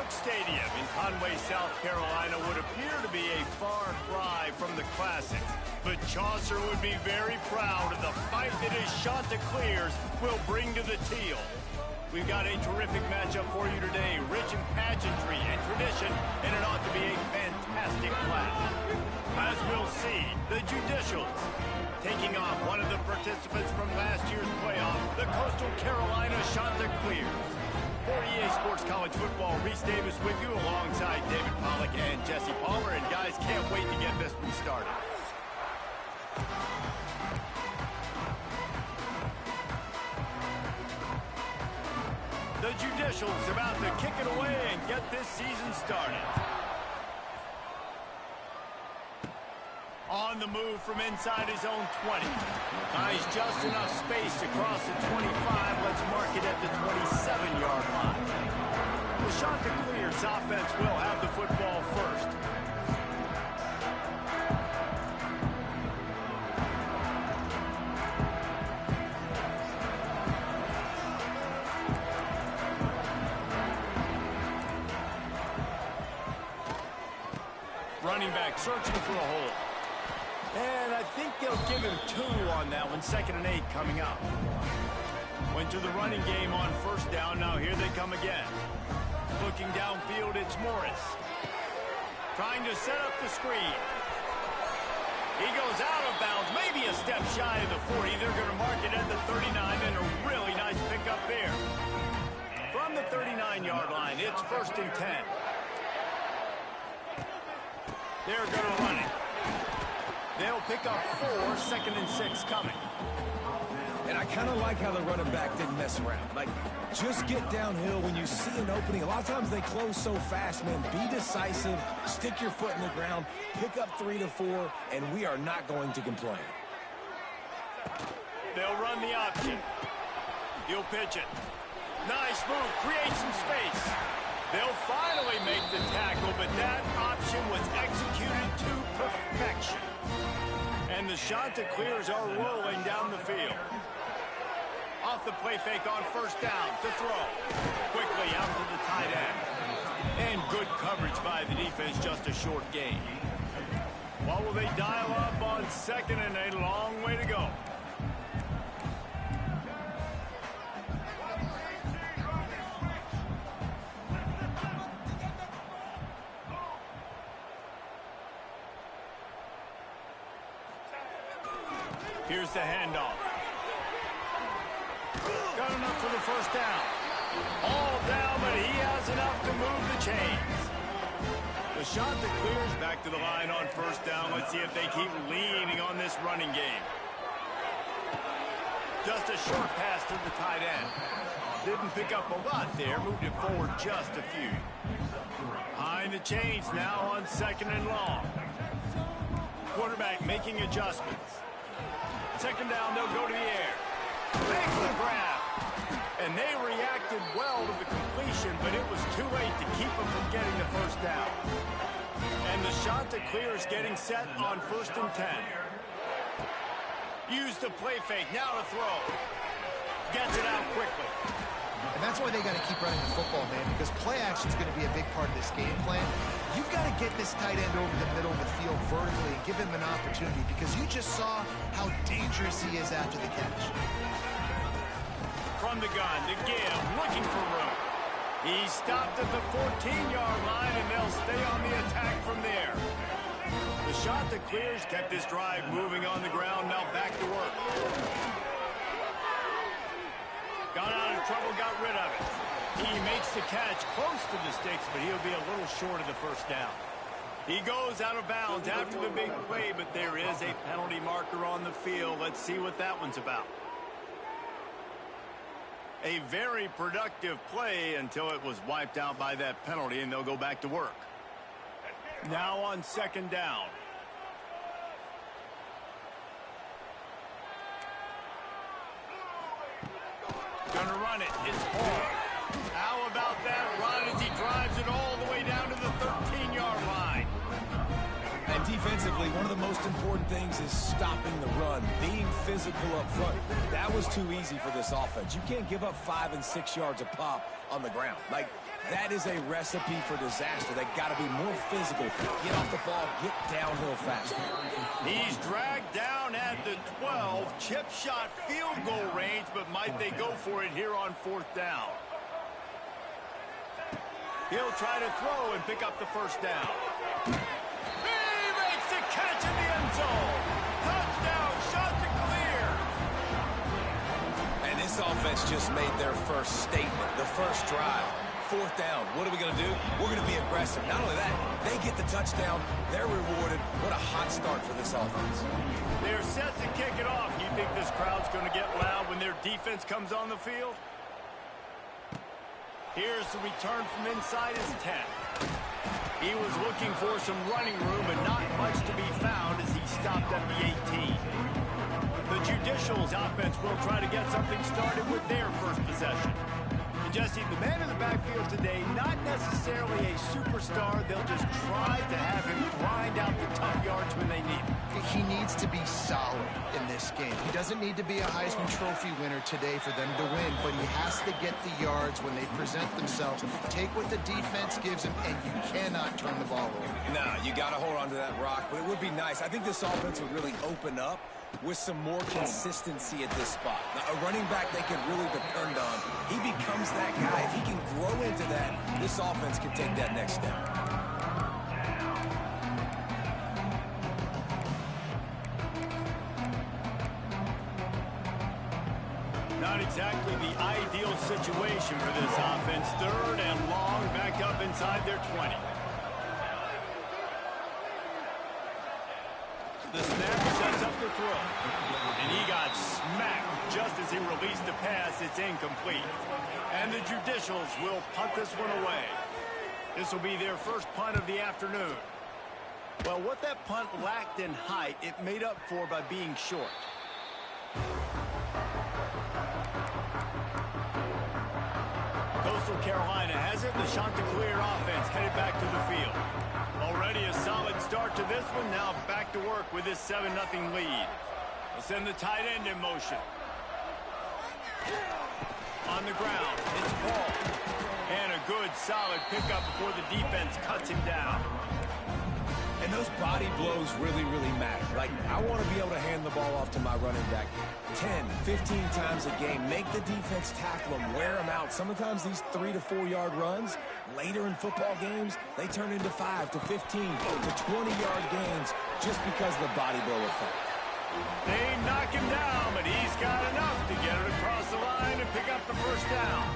Stadium in Conway, South Carolina would appear to be a far cry from the classics, but Chaucer would be very proud of the fight that his Chanticleers will bring to the teal. We've got a terrific matchup for you today, rich in pageantry and tradition, and it ought to be a fantastic clash. As we'll see, the Judicials taking on one of the participants from last year's playoff, the Coastal Carolina Chanticleers. For EA Sports College Football, Reese Davis with you alongside David Pollack and Jesse Palmer. And guys, can't wait to get this one started. The Judicials about to kick it away and get this season started. On the move from inside his own 20. Nice, just enough space to cross the 25. Let's mark it at the 27-yard line. The Chanticleers offense will have the football first. Running back searching for a hole. And I think they'll give him 2 on that one. 2nd and 8 coming up. Went to the running game on first down. Now here they come again. Looking downfield, it's Morris. Trying to set up the screen. He goes out of bounds, maybe a step shy of the 40. They're going to mark it at the 39, and a really nice pickup there. From the 39-yard line, it's 1st and 10. They're going to run it. They'll pick up 4, 2nd and 6 coming. And I kind of like how the running back didn't mess around. Like, just get downhill when you see an opening. A lot of times they close so fast, man. Be decisive, stick your foot in the ground, pick up 3 to 4, and we are not going to complain. They'll run the option. He'll pitch it. Nice move, create some space. They'll finally make the tackle, but that option was executed to perfection. And the Chanticleers are rolling down the field. Off the play fake on first down to throw. Quickly out to the tight end. And good coverage by the defense, just a short gain. What will they dial up on 2nd and 8? Long way to go. Here's the handoff. Got enough for the first down. All down, but he has enough to move the chains. The Chanticleers back to the line on first down. Let's see if they keep leaning on this running game. Just a short pass to the tight end. Didn't pick up a lot there. Moved it forward just a few. Behind the chains now on 2nd and long. Quarterback making adjustments. 2nd down, they'll go to the air. Makes the grab. And they reacted well to the completion, but it was too late to keep them from getting the first down. And the Chanticleers getting set on 1st and 10. Use the play fake, now to throw. Gets it out quickly. And that's why they got to keep running the football, man, because play action is going to be a big part of this game plan. You've got to get this tight end over the middle of the field vertically and give him an opportunity, because you just saw how dangerous he is after the catch. From the gun to give, looking for room. He's stopped at the 14-yard line, and they'll stay on the attack from there. The Chanticleers kept this drive moving on the ground, now back to work. Got out of trouble, got rid of it. He makes the catch close to the sticks, but he'll be a little short of the first down. He goes out of bounds after the big play, but there is a penalty marker on the field. Let's see what that one's about. A very productive play until it was wiped out by that penalty, and they'll go back to work. Now on 2nd down. Gonna run it. It's Paul. How about that run as he drives it all the way down to the 13-yard line? And defensively, one of the most important things is stopping the run, being physical up front. That was too easy for this offense. You can't give up 5 and 6 yards a pop on the ground. Like, That is a recipe for disaster. They got to be more physical. Get off the ball, get downhill faster. He's dragged down at the 12. Chip shot field goal range, but might they go for it here on 4th down? He'll try to throw and pick up the first down. He makes the catch in the end zone. Touchdown, Chanticleers. And this offense just made their first statement, the first drive. 4th down. What are we going to do? We're going to be aggressive. Not only that, they get the touchdown. They're rewarded. What a hot start for this offense. They're set to kick it off. You think this crowd's going to get loud when their defense comes on the field? Here's the return from inside his 10. He was looking for some running room, but not much to be found as he stopped at the 18. The Judicials offense will try to get something started with their first possession. And Jesse, the man in the backfield today, not necessarily a superstar. They'll just try to have him grind out the tough yards when they need him. He needs to be solid in this game. He doesn't need to be a Heisman Trophy winner today for them to win, but he has to get the yards when they present themselves. Take what the defense gives him, and you cannot turn the ball over. Nah, you got to hold on to that rock, but it would be nice. I think this offense would really open up with some more consistency at this spot. Now, a running back they can really depend on. He becomes that guy. If he can grow into that, this offense can take that next step. Not exactly the ideal situation for this offense. 3rd and long, back up inside their 20. The snap sets up the throw. And he got smacked just as he released the pass. It's incomplete. And the Judicials will punt this one away. This will be their first punt of the afternoon. Well, what that punt lacked in height, it made up for by being short. Coastal Carolina has it. The Chanticleer offense headed back to the field. Already a solid start to this one. Now back to work with this 7-0 lead. They'll send the tight end in motion. On the ground, it's Paul. And a good, solid pickup before the defense cuts him down. And those body blows really, really matter. Like, I want to be able to hand the ball off to my running back 10, 15 times a game. Make the defense tackle them, wear them out. Sometimes these 3 to 4 yard runs, later in football games, they turn into 5 to 15 to 20-yard gains just because of the body blow effect. They knock him down, but he's got enough to get it across the line and pick up the first down.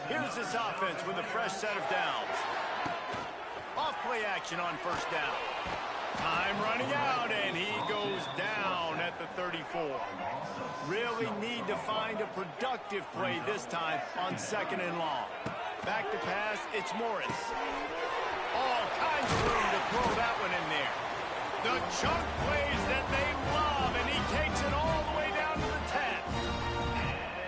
Here's this offense with a fresh set of downs. Off-play action on first down. Time running out, and he goes down at the 34. Really need to find a productive play this time on 2nd and long. Back to pass, it's Morris. All kinds of room to throw that one in there. The chunk plays that they love, and he takes it all the way down to the 10.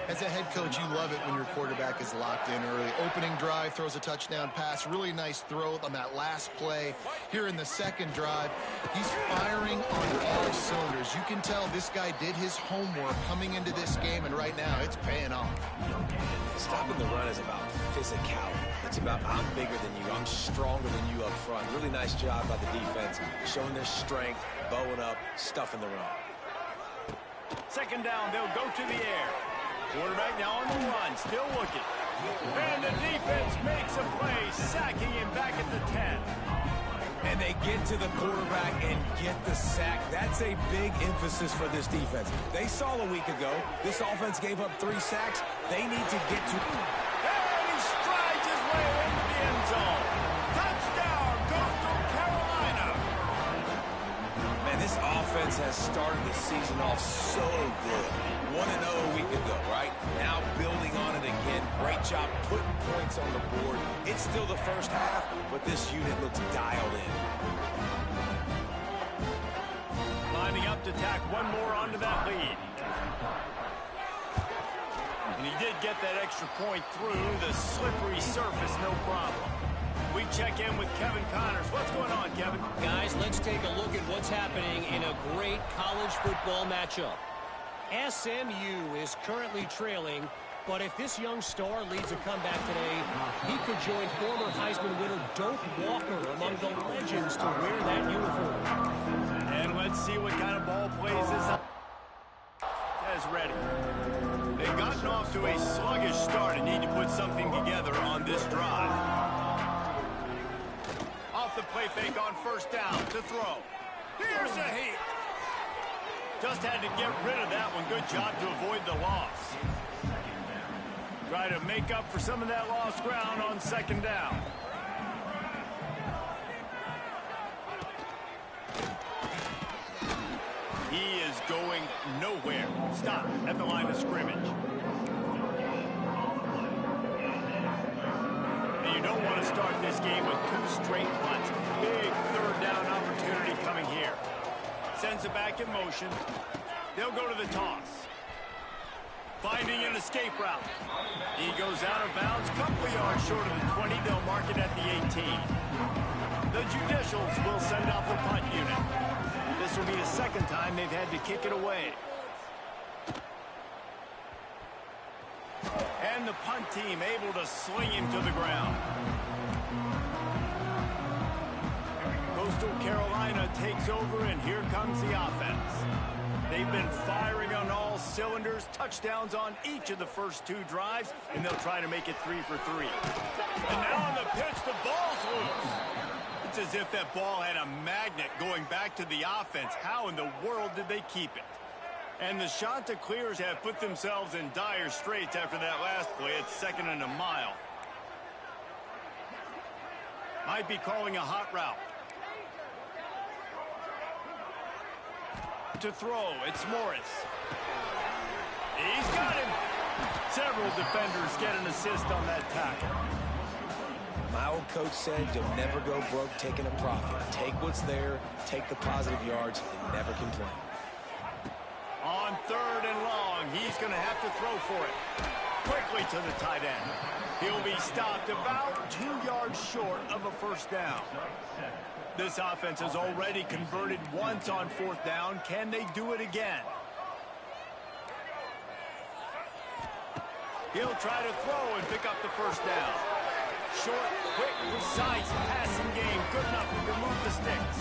As a head coach, you love it when your quarterback is locked in early. Opening drive, throws a touchdown pass. Really nice throw on that last play. Here in the 2nd drive, he's firing on all cylinders. You can tell this guy did his homework coming into this game, and right now it's paying off. Stopping the run is about physicality. It's about I'm bigger than you, I'm stronger than you up front. Really nice job by the defense, showing their strength, bowing up, stuffing the run. 2nd down, they'll go to the air. Quarterback now on the run, still looking. And the defense makes a play, sacking him back at the 10. And they get to the quarterback and get the sack. That's a big emphasis for this defense. They saw a week ago, this offense gave up 3 sacks. They need to get to... And he strides his way into the end zone. Touchdown, Coastal Carolina. Man, this offense has started the season off so good. 1-0 a week ago, right? Now building on it again. Great job putting points on the board. It's still the first half, but this unit looks dialed in. Lining up to tack one more onto that lead. And he did get that extra point through the slippery surface, no problem. We check in with Kevin Connors. What's going on, Kevin? Guys, let's take a look at what's happening in a great college football matchup. SMU is currently trailing But if this young star leads a comeback today, he could join former Heisman winner Doak Walker among the legends to wear that uniform. And let's see what kind of ball plays this up. As ready. They've gotten off to a sluggish start and need to put something together on this drive. Off the play fake on first down to throw. Here's a heat. Just had to get rid of that one. Good job to avoid the loss. Try to make up for some of that lost ground on second down. He is going nowhere. Stop at the line of scrimmage. And you don't want to start this game with 2 straight punts. Big third down opportunity coming here. Sends it back in motion. They'll go to the toss. Finding an escape route. He goes out of bounds, a couple of yards short of the 20. They'll mark it at the 18. The Judicials will send out the punt unit. This will be the second time they've had to kick it away. And the punt team able to sling him to the ground. Coastal Carolina takes over, and here comes the offense. They've been firing on all cylinders, touchdowns on each of the first 2 drives, and they'll try to make it 3 for 3. And now on the pitch, the ball's loose. It's as if that ball had a magnet going back to the offense. How in the world did they keep it? And the Chanticleers have put themselves in dire straits after that last play. It's 2nd and a mile. Might be calling a hot route. To throw, it's Morris. He's got him. Several defenders get an assist on that tackle. My old coach said you'll never go broke taking a profit. Take what's there, take the positive yards, and never complain. On 3rd and long, he's going to have to throw for it. Quickly to the tight end. He'll be stopped about 2 yards short of a first down. This offense has already converted once on 4th down. Can they do it again? He'll try to throw and pick up the first down. Short, quick, precise passing game. Good enough to remove the sticks.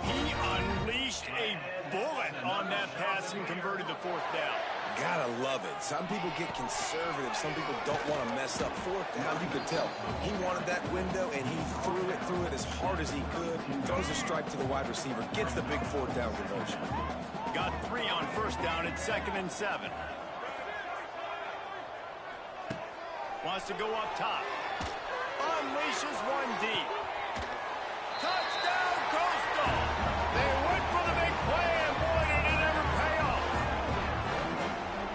He unleashed a bullet on that pass and converted the 4th down. Gotta love it. Some people get conservative. Some people don't want to mess up 4th down. You can tell. He wanted that window, and he threw it as hard as he could. Throws a stripe to the wide receiver. Gets the big 4th down conversion. Got 3 on first down. It's 2nd and 7. Wants to go up top. Unleashes one deep. Touchdown, Coastal! They went for the big play, and boy, did it ever pay off.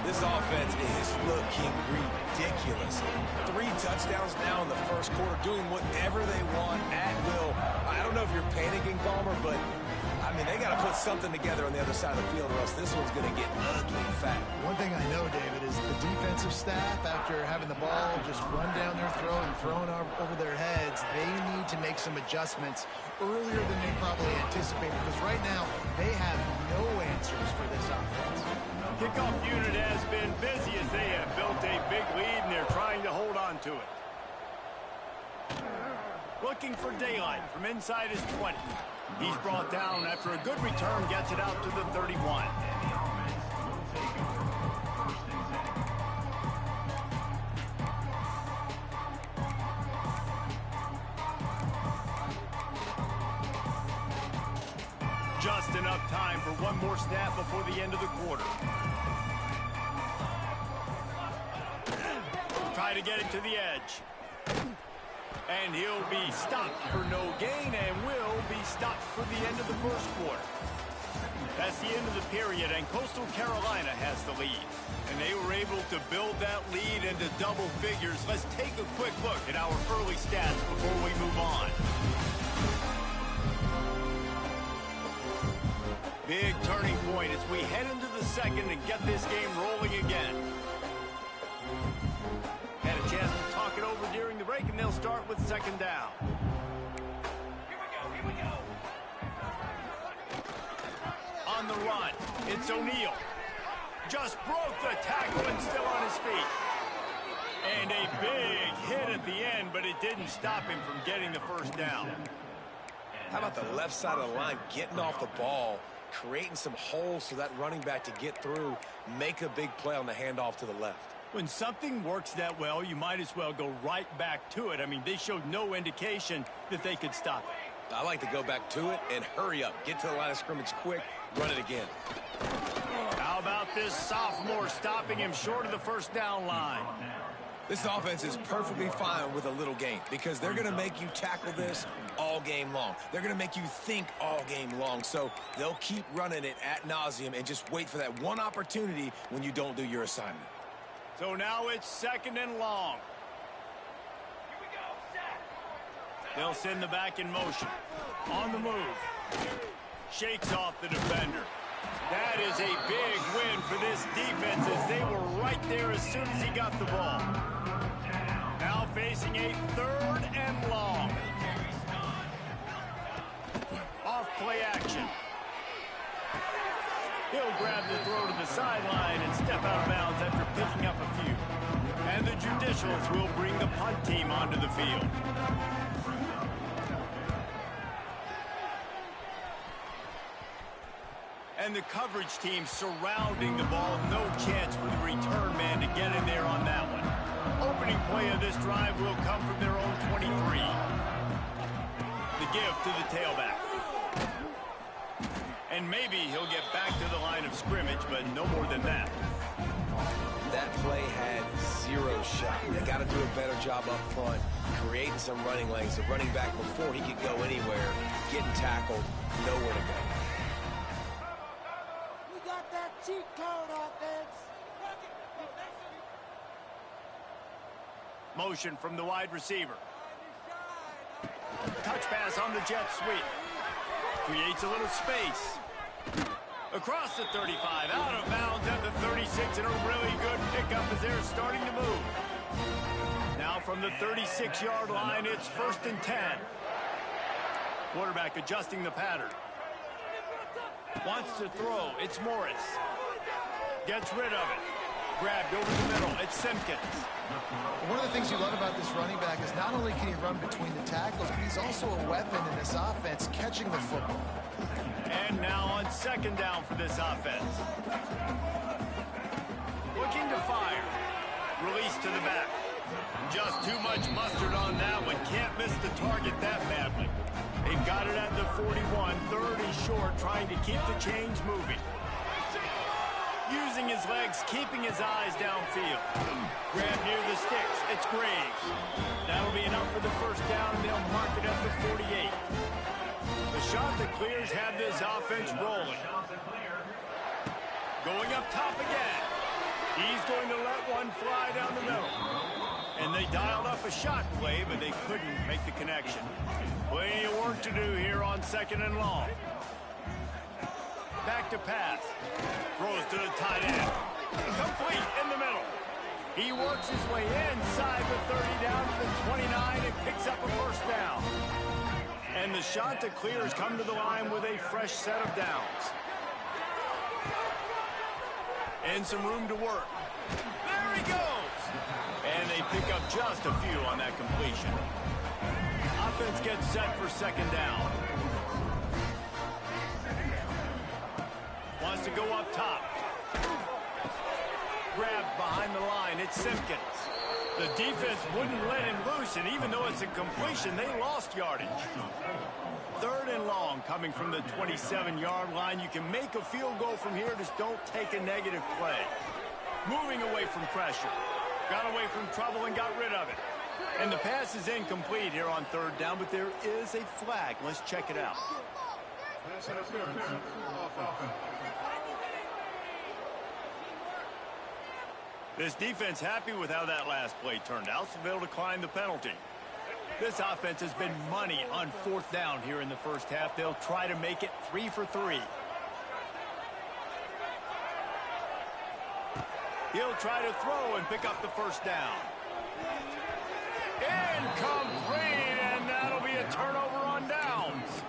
This offense is looking ridiculous. 3 touchdowns now in the first quarter, doing whatever they want at will. I don't know if you're panicking, Palmer, but I mean, they got to put something together on the other side of the field, or else this one's going to get ugly fat. One thing I know, David, is the defensive staff, after having the ball just run down their throat and thrown over their heads, they need to make some adjustments earlier than they probably anticipated, because right now they have no answers for this offense. Kickoff unit has been busy as they have built a big lead, and they're trying to hold on to it. Looking for daylight from inside his 20. He's brought down after a good return, gets it out to the 31. Just enough time for one more snap before the end of the quarter. Try to get it to the edge. And he'll be stopped for no gain and will be stopped for the end of the first quarter. That's the end of the period, and Coastal Carolina has the lead. And they were able to build that lead into double figures. Let's take a quick look at our early stats before we move on. Big turning point as we head into the second and get this game rolling again. Had a chance to talk it over during the break, and they'll start with 2nd down. Here we go. On the run, it's O'Neal. just broke the tackle and still on his feet. And a big hit at the end, but it didn't stop him from getting the first down. How about the left side of the line getting off the ball, creating some holes for that running back to get through, make a big play on the handoff to the left. When something works that well, you might as well go right back to it. I mean, they showed no indication that they could stop it. I like to go back to it and hurry up. Get to the line of scrimmage quick, run it again. How about this sophomore stopping him short of the first down line? This offense is perfectly fine with a little game because they're going to make you tackle this all game long. They're going to make you think all game long. So they'll keep running it ad nauseum and just wait for that one opportunity when you don't do your assignment. So now it's 2nd and long. They'll send the back in motion. On the move. Shakes off the defender. That is a big win for this defense as they were right there as soon as he got the ball. Now facing a 3rd and long. Off play action. He'll grab the throw to the sideline and step out of bounds after picking up a few. And the Judicials will bring the punt team onto the field. And the coverage team surrounding the ball. No chance for the return man to get in there on that one. Opening play of this drive will come from their own 23. The give to the tailback. And maybe he'll get back to the line of scrimmage, but no more than that. That play had 0 shot. They got to do a better job up front, creating some running lanes. The running back, before he could go anywhere, getting tackled, nowhere to go. Cheat code offense. Motion from the wide receiver. Touch pass on the jet sweep. Creates a little space. Across the 35, out of bounds at the 36, and a really good pickup as they're starting to move. Now from the 36-yard line, it's 1st and 10. Quarterback adjusting the pattern. Wants to throw. It's Morris. Gets rid of it. Grabbed over the middle. It's Simpkins. One of the things you love about this running back is not only can he run between the tackles, but he's also a weapon in this offense, catching the football. And now on 2nd down for this offense. Looking to fire. Release to the back. Just too much mustard on that one. Can't miss the target that badly. They've got it at the 41, 3rd and short, trying to keep the chains moving. Using his legs, keeping his eyes downfield. Grab near the sticks. It's Graves. That'll be enough for the first down, and they'll mark it at the 48. The Chanticleers have this offense rolling. Going up top again. He's going to let one fly down the middle. And they dialed up a shot play, but they couldn't make the connection. Plenty of work to do here on 2nd and long. Back to pass. Throws to the tight end. Complete in the middle. He works his way inside the 30 down to the 29 and picks up a first down. And the Chanticleers come to the line with a fresh set of downs. And some room to work. There he goes! And they pick up just a few on that completion. Offense gets set for 2nd down. Wants to go up top. Grabbed behind the line. It's Simpkins. The defense wouldn't let him loose, and even though it's a completion, they lost yardage. 3rd and long coming from the 27-yard line. You can make a field goal from here, just don't take a negative play. Moving away from pressure. Got away from trouble and got rid of it. And the pass is incomplete here on 3rd down, but there is a flag. Let's check it out. This defense happy with how that last play turned out, so they'll decline the penalty. This offense has been money on 4th down here in the first half. They'll try to make it 3 for 3. He'll try to throw and pick up the first down. Incomplete, and that'll be a turnover on downs.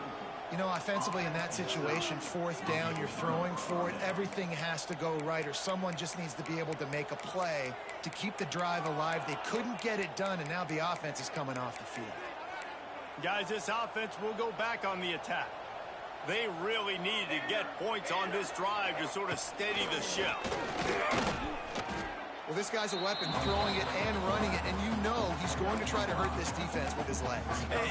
You know, offensively in that situation, fourth down, you're throwing for it, everything has to go right, or someone just needs to be able to make a play to keep the drive alive. They couldn't get it done, and now the offense is coming off the field. Guys, this offense will go back on the attack. They really need to get points on this drive to sort of steady the ship. Well, this guy's a weapon, throwing it and running it, and you know he's going to try to hurt this defense with his legs.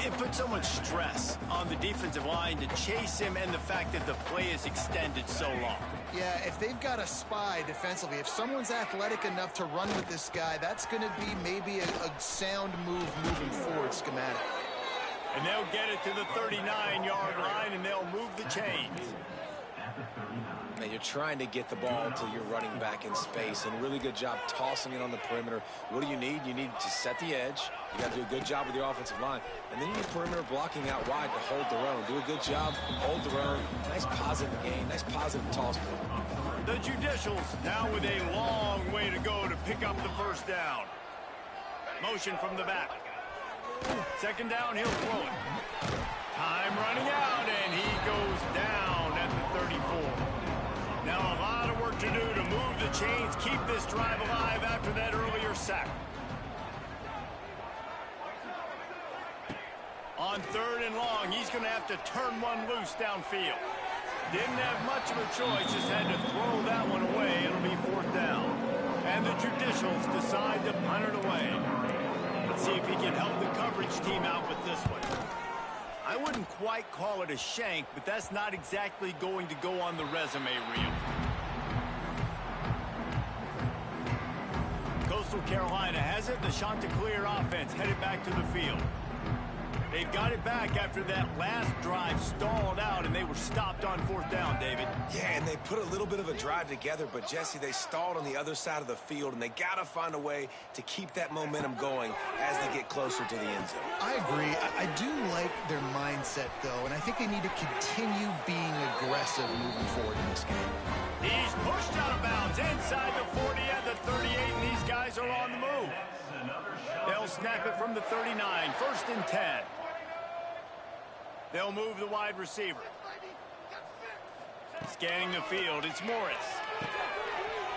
It puts so much stress on the defensive line to chase him, and the fact that the play is extended so long. Yeah, if they've got a spy defensively, if someone's athletic enough to run with this guy, that's going to be maybe a sound move moving forward schematic. And they'll get it to the 39-yard line, and they'll move the chains. Now you're trying to get the ball to your running back in space, and really good job tossing it on the perimeter. What do you need? You need to set the edge. You got to do a good job with your offensive line. And then you need perimeter blocking out wide to hold their own. Do a good job, hold their own. Nice positive gain, nice positive toss. The Judicials now with a long way to go to pick up the first down. Motion from the back. Second down, he'll throw it. Time running out, and he goes down at the 34. Now a lot of work to do to move the chains, keep this drive alive after that earlier sack. On third and long, he's going to have to turn one loose downfield. Didn't have much of a choice, just had to throw that one away. It'll be fourth down. And the Judicials decide to punt it away. Let's see if he can help the coverage team out with this one. I wouldn't quite call it a shank, but that's not exactly going to go on the resume reel. Coastal Carolina has it. The Chanticleer offense headed back to the field. They've got it back after that last drive stalled out, and they were stopped on fourth down, David. Yeah, and they put a little bit of a drive together, but, Jesse, they stalled on the other side of the field, and they got to find a way to keep that momentum going as they get closer to the end zone. I agree. I do like their mindset, though, and I think they need to continue being aggressive moving forward in this game. He's pushed out of bounds inside the 40 at the 38, and these guys are on the move. They'll snap it from the 39, first and 10. They'll move the wide receiver. Scanning the field, it's Morris.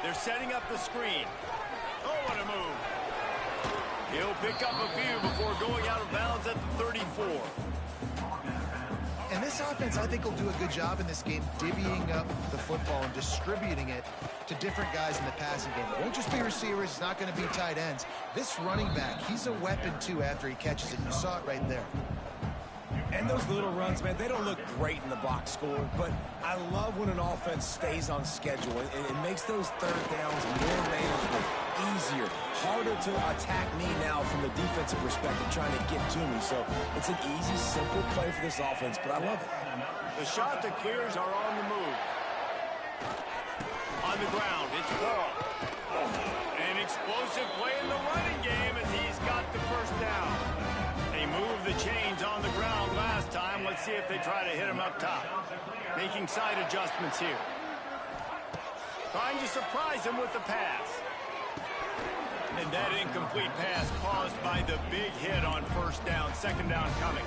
They're setting up the screen. Oh, what a move. He'll pick up a few before going out of bounds at the 34. And this offense, I think, will do a good job in this game divvying up the football and distributing it to different guys in the passing game. It won't just be receivers. It's not going to be tight ends. This running back, he's a weapon, too, after he catches it. You saw it right there. And those little runs, man, they don't look great in the box score, but I love when an offense stays on schedule. It makes those third downs more manageable, easier, harder to attack me now from the defensive perspective, trying to get to me. So it's an easy, simple play for this offense, but I love it. The Chanticleers are on the move. On the ground, it's Paul. An explosive play in the running game as he's got the first down. They moved the chains on the ground last time. Let's see if they try to hit him up top. Making side adjustments here. Trying to surprise him with the pass. And that incomplete pass caused by the big hit on first down. Second down coming.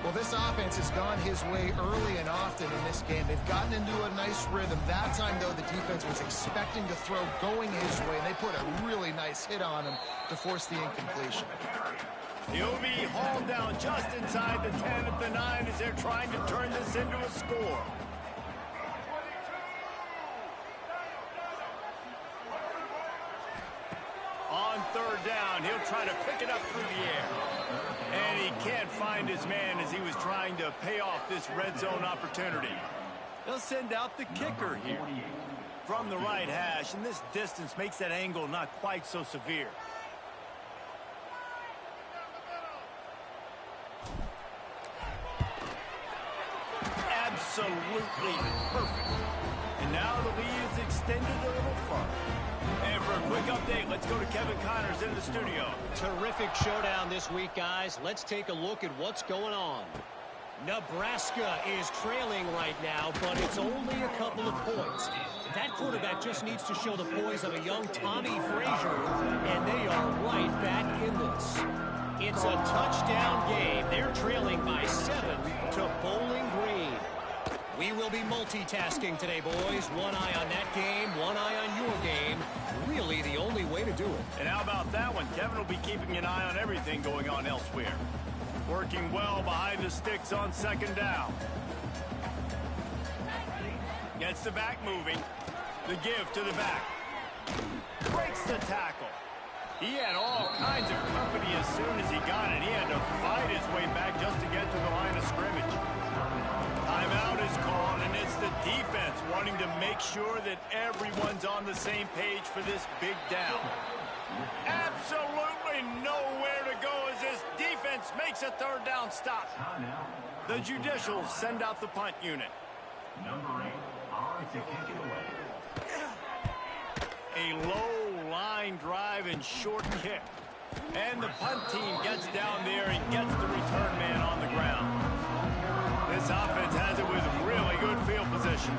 Well, this offense has gone his way early and often in this game. They've gotten into a nice rhythm. That time, though, the defense was expecting to throw going his way, and they put a really nice hit on him to force the incompletion. He'll be hauled down just inside the 10 at the 9 as they're trying to turn this into a score. On third down, he'll try to pick it up through the air. And he can't find his man as he was trying to pay off this red zone opportunity. They'll send out the kicker here from the right hash, and this distance makes that angle not quite so severe. Absolutely perfect. And now the lead is extended a little further. And for a quick update, let's go to Kevin Connors in the studio. Terrific showdown this week, guys. Let's take a look at what's going on. Nebraska is trailing right now, but it's only a couple of points. That quarterback just needs to show the poise of a young Tommy Frazier, and they are right back in this. It's a touchdown game. They're trailing by 7 to Bowling Green. will be multitasking today, boys. One eye on that game, one eye on your game. Really the only way to do it. And how about that one? Kevin will be keeping an eye on everything going on elsewhere. Working well behind the sticks on second down. Gets the back moving. The give to the back. Breaks the tackle. He had all kinds of company as soon as he got it. He had to fight his way back just to get to the line of scrimmage. Timeout is called, and it's the defense wanting to make sure that everyone's on the same page for this big down. Absolutely nowhere to go as this defense makes a third down stop. The Judicials send out the punt unit. Number 8, on to kick it away. A low line drive and short kick. And the punt team gets down there and gets the return man on the ground. This offense has it with really good field position.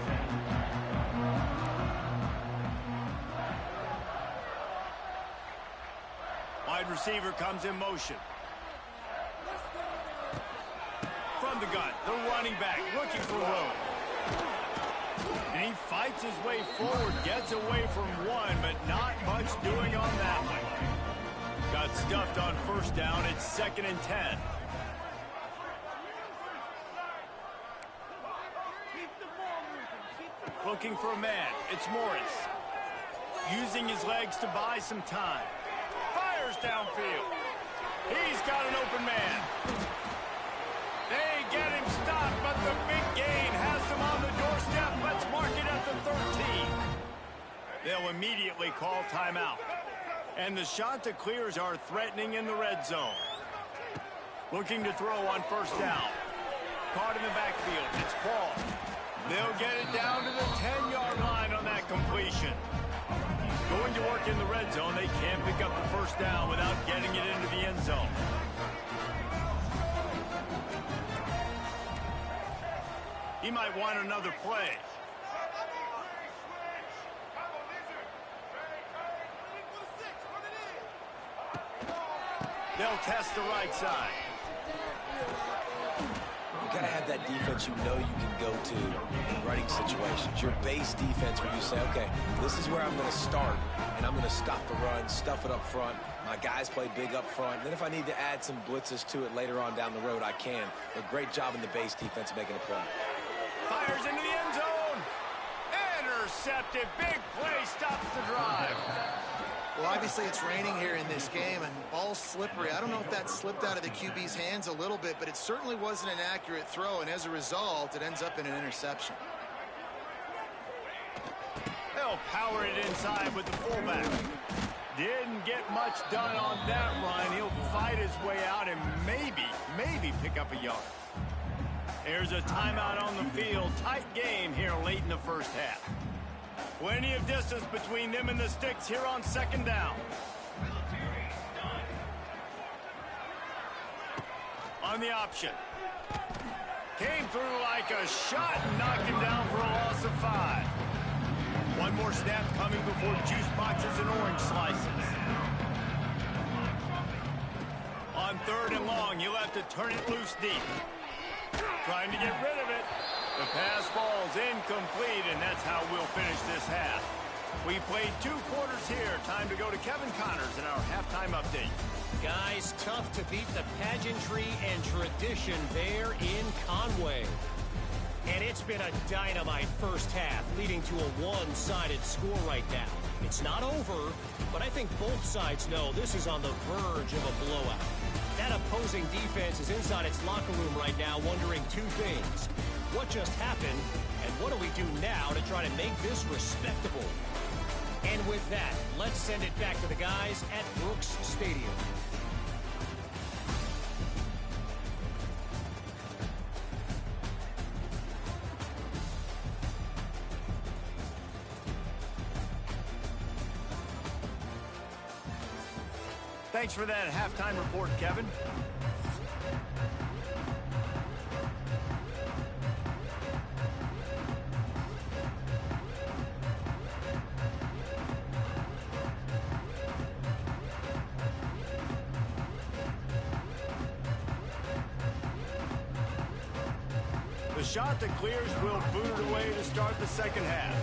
Wide receiver comes in motion. From the gun, the running back looking for room. And he fights his way forward, gets away from one, but not much doing on that one. Got stuffed on first down. It's 2nd and 10. Looking for a man. It's Morris. Using his legs to buy some time. Fires downfield. He's got an open man. They get him stopped, but the big gain has him on the doorstep. Let's mark it at the 13. They'll immediately call timeout. And the Chanticleers are threatening in the red zone. Looking to throw on first down. Caught in the backfield. It's Paul. They'll get it down to the 10-yard line on that completion. Going to work in the red zone. They can't pick up the first down without getting it into the end zone. He might want another play. They'll test the right side. You got to have that defense you know you can go to in running situations. Your base defense where you say, okay, this is where I'm going to start, and I'm going to stop the run, stuff it up front. My guys play big up front. Then if I need to add some blitzes to it later on down the road, I can. But great job in the base defense making a play. Fires into the end zone. Intercepted. Big play stops the drive. Well, obviously it's raining here in this game, and ball's slippery. I don't know if that slipped out of the QB's hands a little bit, but it certainly wasn't an accurate throw, and as a result, it ends up in an interception. They'll power it inside with the fullback. Didn't get much done on that run. He'll fight his way out and maybe pick up a yard. There's a timeout on the field. Tight game here late in the first half. Plenty of distance between them and the sticks here on second down. On the option. Came through like a shot and knocked him down for a loss of 5. One more snap coming before juice boxes and orange slices. On 3rd and long, he'll have to turn it loose deep. Trying to get rid of it. The pass falls incomplete, and that's how we'll finish this half. We played 2 quarters here. Time to go to Kevin Connors in our halftime update. Guys, tough to beat the pageantry and tradition there in Conway. And it's been a dynamite first half, leading to a one-sided score right now. It's not over, but I think both sides know this is on the verge of a blowout. That opposing defense is inside its locker room right now wondering 2 things. What just happened, and what do we do now to try to make this respectable? And with that, let's send it back to the guys at Brooks Stadium. Thanks for that halftime report, Kevin. The Chanticleers will boot it away to start the second half.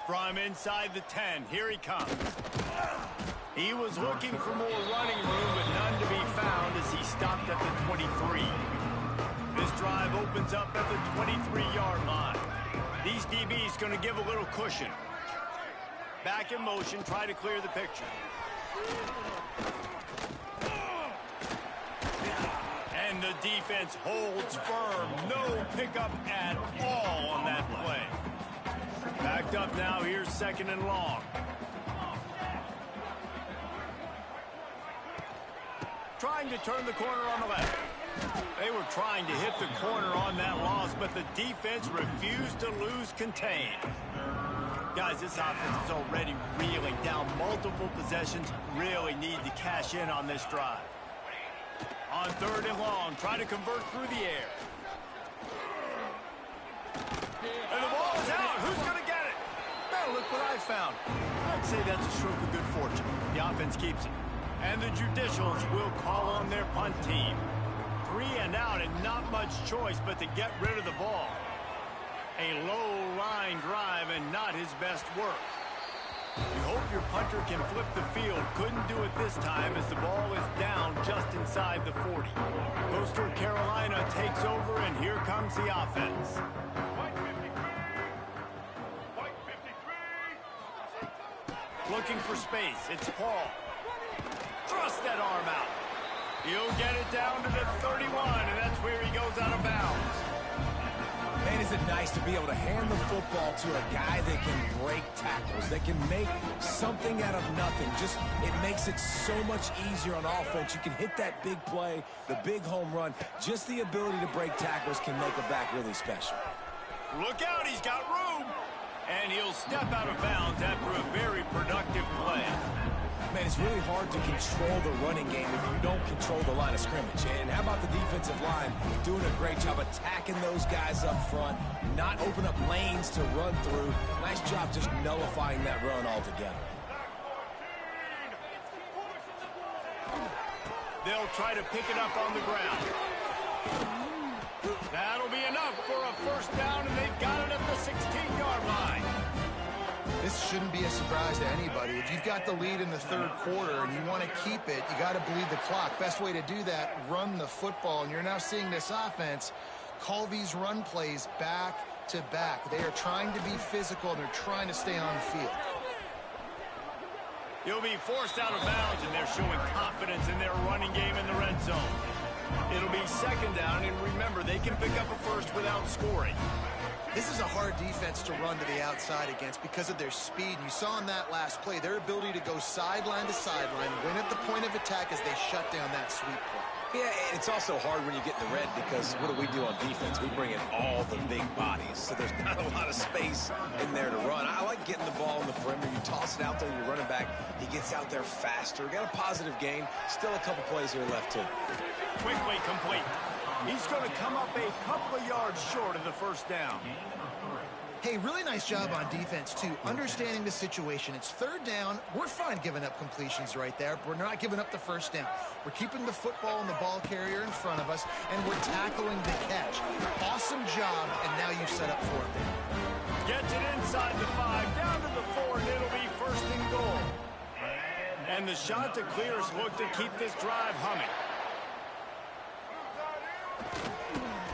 From inside the 10, here he comes. He was looking for more running room, but none to be found as he stopped at the 23. This drive opens up at the 23-yard line. These DBs going to give a little cushion. Back in motion, try to clear the picture. And the defense holds firm. No pickup at all on that play. Backed up now, here's second and long. Trying to turn the corner on the left. They were trying to hit the corner on that loss, but the defense refused to lose contain. Guys, this offense is already reeling down multiple possessions. Really need to cash in on this drive. On third and long, try to convert through the air. And the ball is out. Who's going to get it? Well, look what I found. I'd say that's a stroke of good fortune. The offense keeps it. And the judicials will call on their punt team. 3 and out and not much choice but to get rid of the ball. A low-line drive and not his best work. You hope your punter can flip the field. Couldn't do it this time as the ball is down just inside the 40. Coastal Carolina takes over, and here comes the offense. Looking for space. It's Paul. Thrust that arm out. He'll get it down to the 31, and that's where he goes out of bounds. Man, is it nice to be able to hand the football to a guy that can break tackles, that can make something out of nothing. Just, it makes it so much easier on offense. You can hit that big play, the big home run. Just the ability to break tackles can make a back really special. Look out, he's got room. And he'll step out of bounds after a very productive play. Man, it's really hard to control the running game if you don't control the line of scrimmage. And how about the defensive line doing a great job attacking those guys up front, not open up lanes to run through. Nice job just nullifying that run altogether. They'll try to pick it up on the ground. That'll be enough for a first down, and they've got it at the 16-yard line. This shouldn't be a surprise to anybody. If you've got the lead in the third quarter and you want to keep it, you got to bleed the clock. Best way to do that, run the football. And you're now seeing this offense call these run plays back to back. They are trying to be physical, and they're trying to stay on the field. He'll be forced out of bounds, and they're showing confidence in their running game in the red zone. It'll be second down, and remember, they can pick up a first without scoring. This is a hard defense to run to the outside against because of their speed. And you saw in that last play their ability to go sideline to sideline, win at the point of attack as they shut down that sweep play. Yeah, it's also hard when you get in the red because what do we do on defense? We bring in all the big bodies, so there's not a lot of space in there to run. I like getting the ball on the perimeter. You toss it out there, you're running back. He gets out there faster. Got a positive game. Still a couple plays here left, too. Quickly complete. He's going to come up a couple of yards short of the first down. Hey, really nice job on defense, too. Understanding the situation. It's third down. We're fine giving up completions right there. We're not giving up the first down. We're keeping the football and the ball carrier in front of us, and we're tackling the catch. Awesome job, and now you set up fourth down. Gets it inside the 5, down to the 4, and it'll be first and goal. And the Chanticleers look to keep this drive humming.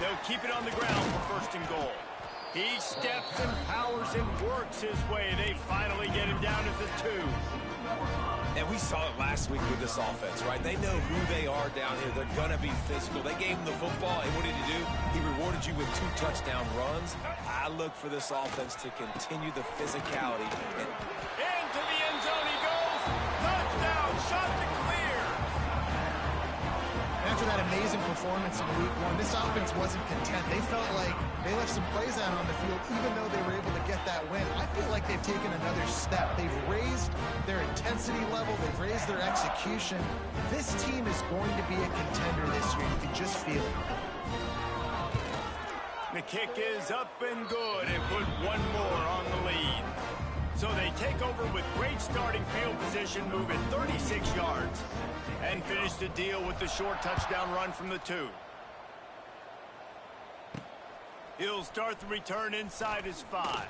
They'll keep it on the ground for first and goal. He steps and powers and works his way. They finally get him down at the 2. And we saw it last week with this offense, right? They know who they are down here. They're going to be physical. They gave him the football, and what did he do? He rewarded you with 2 touchdown runs. I look for this offense to continue the physicality. And into the end zone he goes. Touchdown, Chanticleers. After that amazing performance in week 1, this offense wasn't content. They felt like they left some plays out on the field, even though they were able to get that win. I feel like they've taken another step. They've raised their intensity level. They've raised their execution. This team is going to be a contender this year. You can just feel it. The kick is up and good and put one more on the lead. So they take over with great starting field position, moving 36 yards, and finish the deal with the short touchdown run from the 2. He'll start the return inside his 5.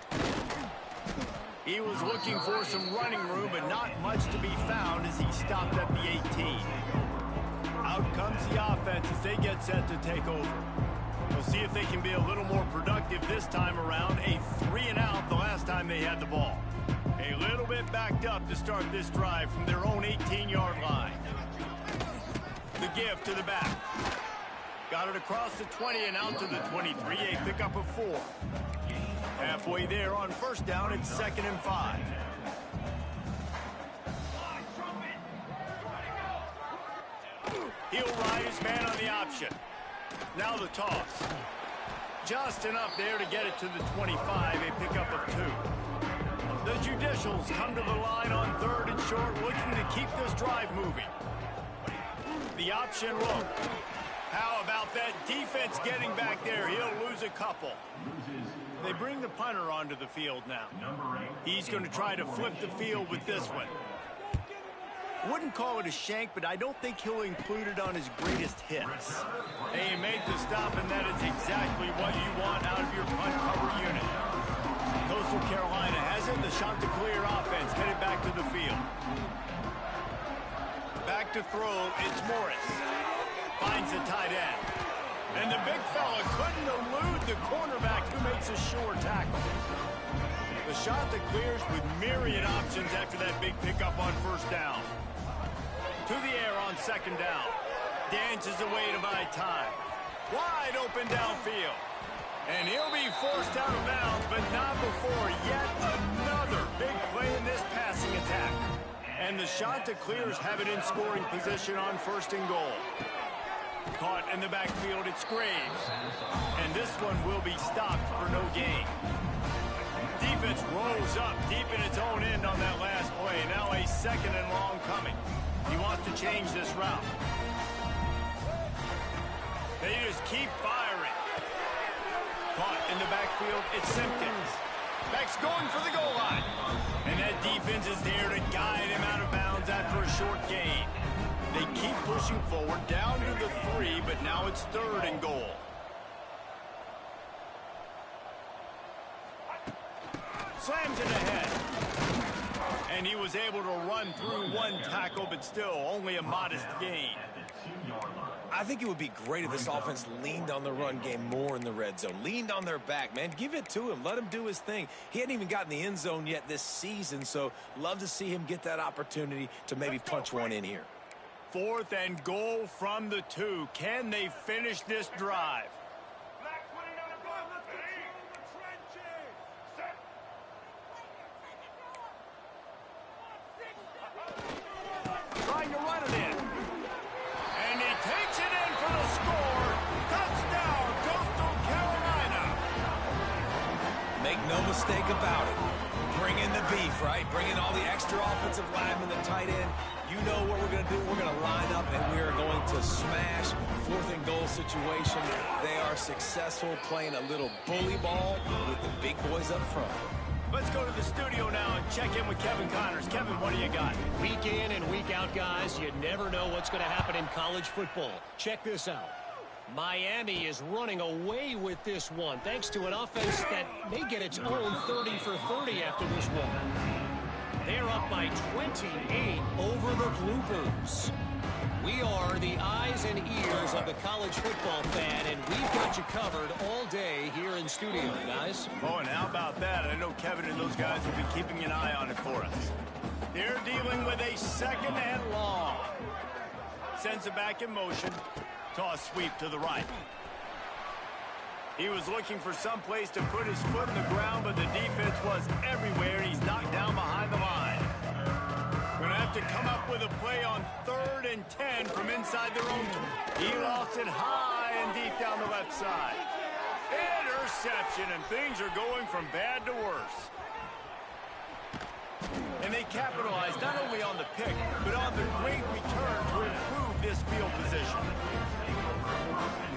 He was looking for some running room, but not much to be found as he stopped at the 18. Out comes the offense as they get set to take over. We'll see if they can be a little more productive this time around. A 3-and-out the last time they had the ball. A little bit backed up to start this drive from their own 18-yard line. The give to the back. Got it across the 20 and out to the 23. A pickup of 4. Halfway there on first down, it's 2nd and 5. He'll ride his man on the option. Now the toss. Just enough there to get it to the 25, a pickup of 2. The Judicials come to the line on 3rd and short, looking to keep this drive moving. The option look. How about that defense getting back there? He'll lose a couple. They bring the punter onto the field now. He's going to try to flip the field with this one. Wouldn't call it a shank, but I don't think he'll include it on his greatest hits. They made the stop, and that is exactly what you want out of your punt cover unit. Coastal Carolina has it. The Chanticleer offense headed back to the field. Back to throw, it's Morris. Finds the tight end. And the big fella couldn't elude the cornerback who makes a sure tackle. The Chanticleers with myriad options after that big pickup on first down. To the air on 2nd down. Dances away to buy time. Wide open downfield. And he'll be forced out of bounds, but not before yet another big play in this passing attack. And the Chanticleers have it in scoring position on 1st and goal. Caught in the backfield, it's Graves. And this one will be stopped for no gain. Defense rolls up deep in its own end on that last play. Now a 2nd and long coming. He wants to change this route. They just keep firing. Caught in the backfield, it's Simpkins. Back's going for the goal line. And that defense is there to guide him out of bounds after a short gain. They keep pushing forward, down to the 3, but now it's 3rd and goal. Slams it ahead. And he was able to run through one tackle, but still only a modest gain. I think it would be great if this offense leaned on the run game more in the red zone. Leaned on their back, man. Give it to him. Let him do his thing. He hadn't even gotten the end zone yet this season, so love to see him get that opportunity to maybe punch one in here. 4th and goal from the 2. Can they finish this drive? Trying to run it in. And he takes it in for the score. Touchdown, Coastal Carolina. Make no mistake about it. Bring in the beef, right? Bring in all the extra offensive linemen, the tight end. You know what we're going to do. We're going to line up, and we are going to smash 4th and goal situation. They are successful playing a little bully ball with the big boys up front. Let's go to the studio now and check in with Kevin Connors. Kevin, what do you got? Week in and week out, guys, you never know what's going to happen in college football. Check this out. Miami is running away with this one, thanks to an offense that may get its own 30 for 30 after this one. They're up by 28 over the Bloopers. We are the eyes and ears of the college football fan, and we've got you covered all day here in studio, guys. Oh, and how about that? I know Kevin and those guys will be keeping an eye on it for us. They're dealing with a 2nd and long. Sends it back in motion. Toss sweep to the right. He was looking for some place to put his foot in the ground, but the defense was everywhere, and he's knocked down behind the line. Going to have to come up with a play on 3rd and 10 from inside their own. He lost it high and deep down the left side. Interception, and things are going from bad to worse. And they capitalized not only on the pick, but on the great return to improve this field position.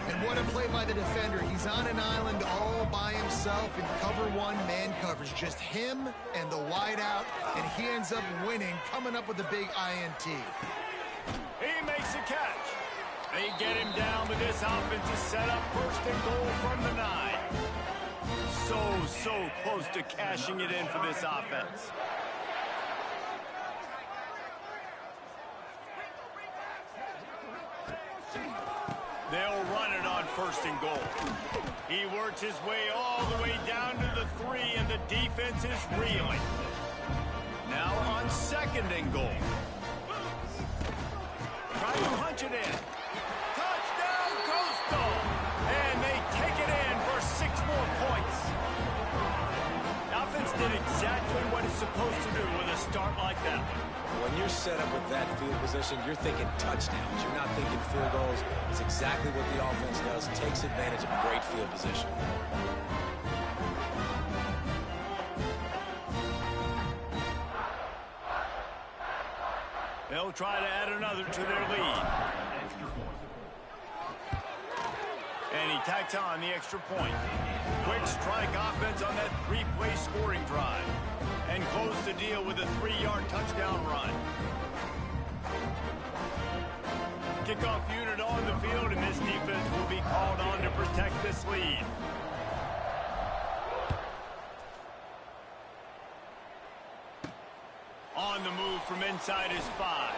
And What a play by the defender. He's on an island all by himself in cover one man coverage. Just him and the wideout, and he ends up winning, coming up with a big INT. He makes a catch. They get him down, but this offense is set up first and goal from the 9. So close to cashing it in for this offense. They'll run it on first and goal. He works his way all the way down to the 3, and the defense is reeling. Now on second and goal. Try to punch it in. Touchdown, Coastal! And they take it in for 6 more points. Offense did exactly what it's supposed to do with a start like that. When you're set up with that field position, you're thinking touchdowns. You're not thinking field goals. It's exactly what the offense does. Takes advantage of great field position. They'll try to add another to their lead. And he tacks on the extra point. Quick strike offense on that 3-play scoring drive. And close the deal with a 3-yard touchdown run. Kickoff unit on the field, and this defense will be called on to protect this lead. On the move from inside his 5.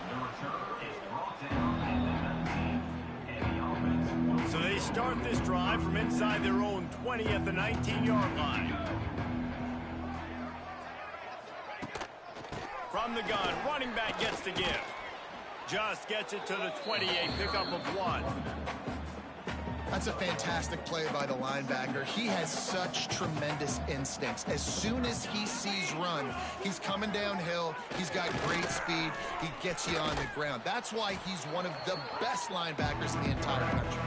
The return is brought down at the 19, and the offense. So they start this drive from inside their own 20 at the 19-yard line. From the gun, running back gets the give. Just gets it to the 28, pickup of 1. That's a fantastic play by the linebacker. He has such tremendous instincts. As soon as he sees run, he's coming downhill. He's got great speed. He gets you on the ground. That's why he's one of the best linebackers in the entire country.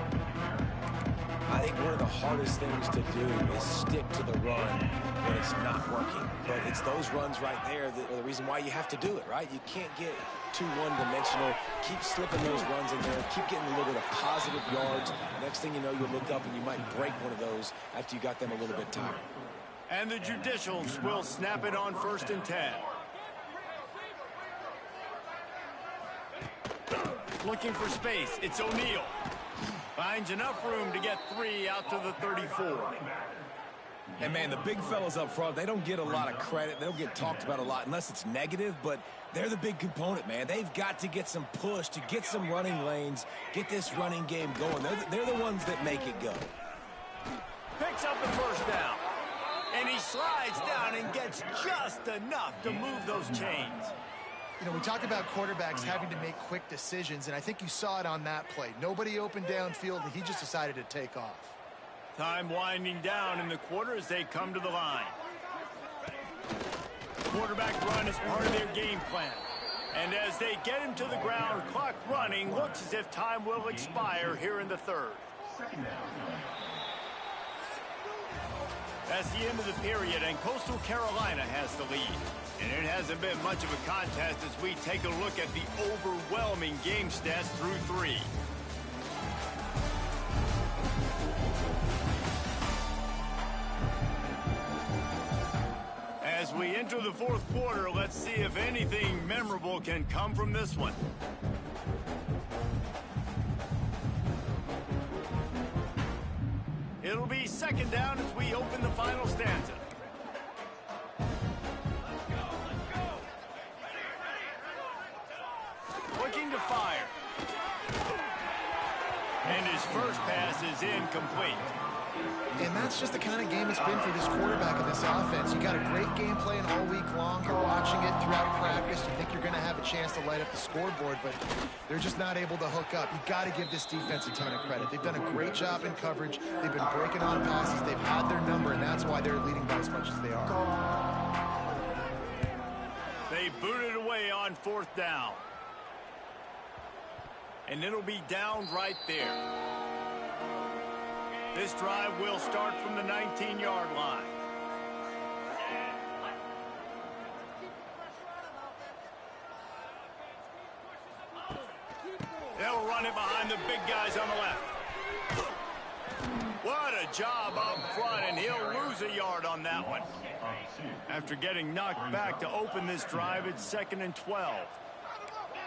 I think one of the hardest things to do is stick to the run when it's not working. But it's those runs right there that are the reason why you have to do it, right? You can't get too one-dimensional. Keep slipping those runs in there. Keep getting a little bit of positive yards. Next thing you know, you'll look up and you might break one of those after you got them a little bit tired. And the Judicials will snap it on first and 10. Looking for space. It's O'Neal. Finds enough room to get 3 out to the 34. And, man, the big fellas up front, they don't get a lot of credit. They don't get talked about a lot unless it's negative, but they're the big component, man. They've got to get some push, to get some running lanes, get this running game going. They're the ones that make it go. Picks up the first down. And he slides down and gets just enough to move those chains. You know, we talk about quarterbacks having to make quick decisions, and I think you saw it on that play. Nobody opened downfield, and he just decided to take off. Time winding down in the quarter as they come to the line. Quarterback run is part of their game plan. And as they get him to the ground, clock running, looks as if time will expire here in the 3rd. That's the end of the period, and Coastal Carolina has the lead. And it hasn't been much of a contest as we take a look at the overwhelming game stats through 3. As we enter the 4th quarter, let's see if anything memorable can come from this one. It'll be 2nd down as we open the final stanza. Looking to fire. And his first pass is incomplete. And that's just the kind of game it's been for this quarterback in this offense. You got a great game plan all week long. You're watching it throughout practice. You think you're going to have a chance to light up the scoreboard, but they're just not able to hook up. You got to give this defense a ton of credit. They've done a great job in coverage. They've been breaking on passes. They've had their number, and that's why they're leading by as much as they are. They booted away on 4th down. And it'll be down right there. This drive will start from the 19-yard line. They'll run it behind the big guys on the left. What a job up front, and he'll lose a yard on that one. After getting knocked back to open this drive, it's 2nd and 12.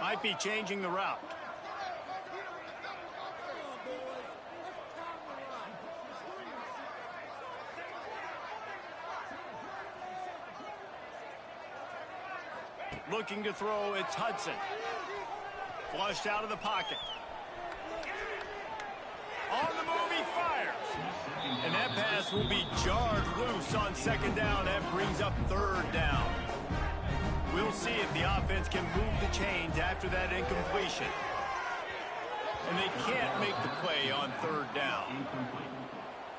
Might be changing the route. Looking to throw, it's Hudson. Flushed out of the pocket. On the move, he fires. And that pass will be jarred loose on 2nd down. That brings up 3rd down. We'll see if the offense can move the chains after that incompletion. And they can't make the play on 3rd down.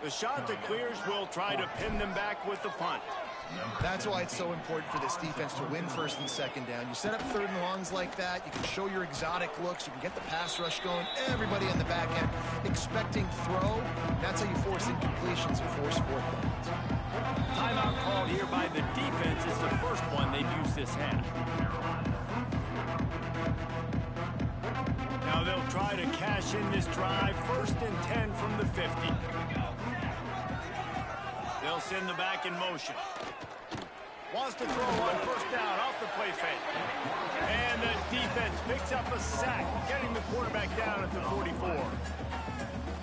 The Chanticleers will try to pin them back with the punt. That's why it's so important for this defense to win 1st and 2nd down. You set up 3rd and longs like that, you can show your exotic looks, you can get the pass rush going, everybody on the back end expecting throw. That's how you force incompletions and force 4th downs. Timeout called here by the defense. It's the first one they've used this half. Now they'll try to cash in this drive. 1st and 10 from the 50. They'll send the back in motion. Wants to throw on 1st down off the play fake. And the defense picks up a sack, getting the quarterback down at the 44.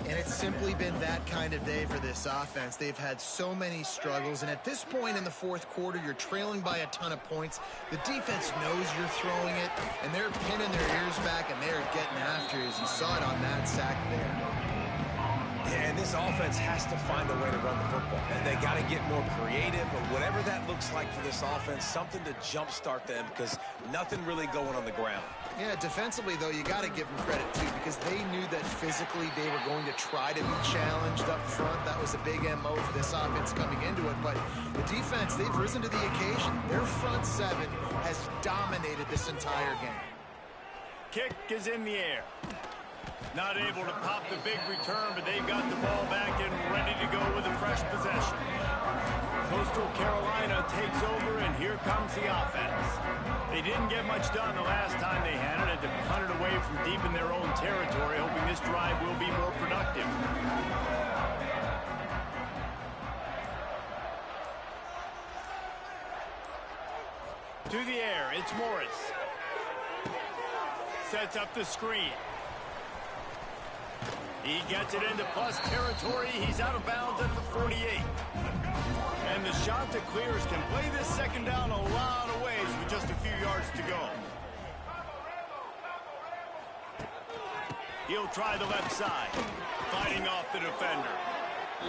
And it's simply been that kind of day for this offense. They've had so many struggles, and at this point in the 4th quarter, you're trailing by a ton of points. The defense knows you're throwing it, and they're pinning their ears back, and they're getting after it, as you saw it on that sack there. And this offense has to find a way to run the football. And they got to get more creative, or whatever that looks like for this offense, something to jumpstart them, because nothing really going on the ground. Yeah, defensively, though, you got to give them credit, too, because they knew that physically they were going to try to be challenged up front. That was a big MO for this offense coming into it. But the defense, they've risen to the occasion. Their front 7 has dominated this entire game. Kick is in the air. Not able to pop the big return, but they've got the ball back and ready to go with a fresh possession. Coastal Carolina takes over, and here comes the offense. They didn't get much done the last time they had it. Had to punt it away from deep in their own territory, hoping this drive will be more productive. To the air, it's Morris. Sets up the screen. He gets it into plus territory. He's out of bounds at the 48. And the Chanticleers can play this 2nd down a lot of ways with just a few yards to go. He'll try the left side, fighting off the defender.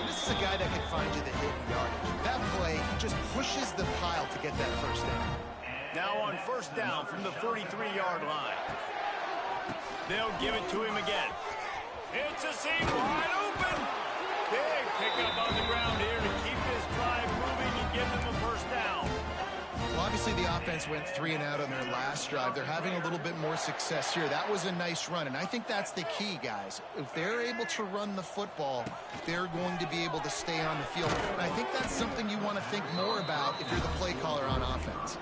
This is a guy that can find you the hit yardage. That play, he just pushes the pile to get that 1st down. Now on 1st down from the 43-yard line. They'll give it to him again. It's a seam wide open. Big pickup on the ground here to keep this drive moving and give them a 1st down. Well, obviously the offense went 3 and out on their last drive. They're having a little bit more success here. That was a nice run, and I think that's the key, guys. If they're able to run the football, they're going to be able to stay on the field. And I think that's something you want to think more about if you're the play caller on offense.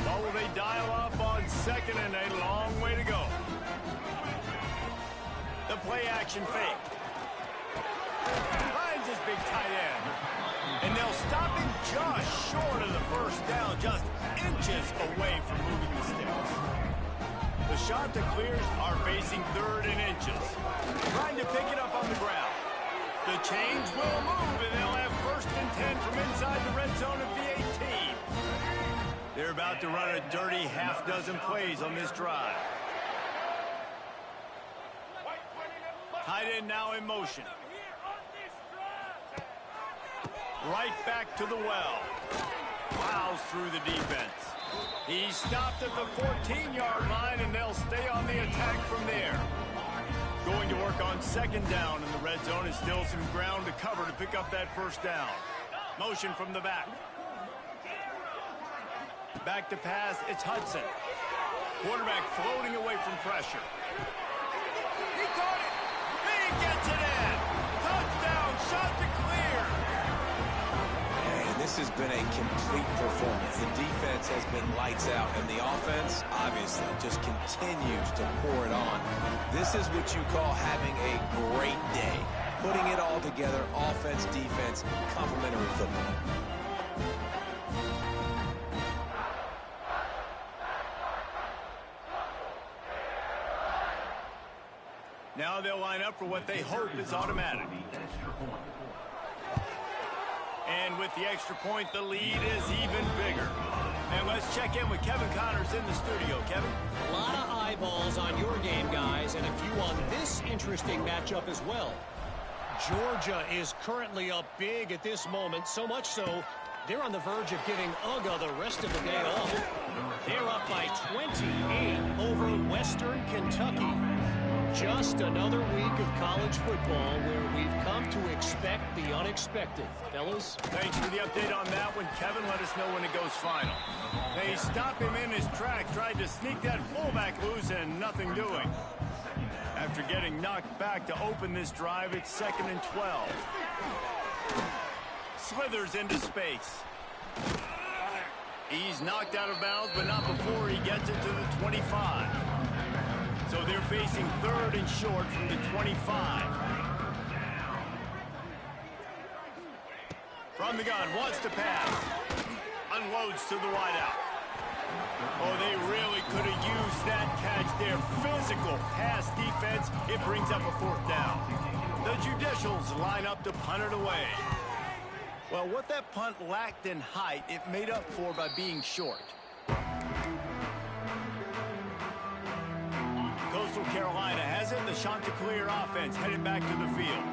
What will they dial up on 2nd and a long way to go? The play action fake. Finds his big tight end. And they'll stop him just short of the 1st down, just inches away from moving the sticks. The Chanticleers are facing 3rd and inches, trying to pick it up on the ground. The chains will move, and they'll have 1st and 10 from inside the red zone at the 18. They're about to run a dirty half-dozen plays on this drive. Tight end now in motion. Right back to the well. Plows through the defense. He's stopped at the 14-yard line, and they'll stay on the attack from there. Going to work on 2nd down in the red zone. Is still some ground to cover to pick up that 1st down. Motion from the back. Back to pass, it's Hudson. Quarterback floating away from pressure. He caught it! He gets it in! Touchdown, Chanticleers! And this This has been a complete performance. The defense has been lights out, and the offense, obviously, just continues to pour it on. This is what you call having a great day. Putting it all together, offense, defense, complementary football. Now they'll line up for what they hope is automatic. And with the extra point, the lead is even bigger. And let's check in with Kevin Connors in the studio. Kevin? A lot of eyeballs on your game, guys, and a few on this interesting matchup as well. Georgia is currently up big at this moment, so much so they're on the verge of giving Onovughe the rest of the day off. They're up by 28 over Western Kentucky. Just another week of college football where we've come to expect the unexpected. Fellas? Thanks for the update on that one, Kevin. Let us know when it goes final. They stop him in his track, tried to sneak that fullback loose, and nothing doing. After getting knocked back to open this drive, it's 2nd and 12. Slithers into space. He's knocked out of bounds, but not before he gets it to the 25. So they're facing 3rd and short from the 25. From the gun, wants to pass. Unloads to the wideout. Oh, they really could have used that catch there. Physical pass defense. It brings up a 4th down. The Judicials line up to punt it away. Well, what that punt lacked in height, it made up for by being short. Coastal Carolina has it. The Chanticleer offense headed back to the field.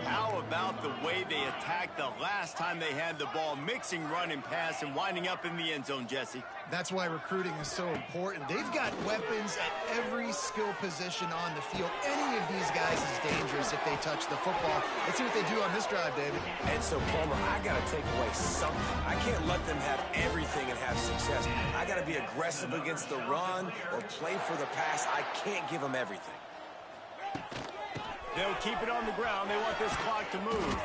How about the way they attacked the last time they had the ball, mixing run and pass and winding up in the end zone, Jesse? That's why recruiting is so important. They've got weapons at every skill position on the field. Any of these guys is dangerous if they touch the football. Let's see what they do on this drive, David. And so, Palmer, I got to take away something. I can't let them have everything and have success. I got to be aggressive against the run or play for the pass. I can't give them everything. They'll keep it on the ground. They want this clock to move.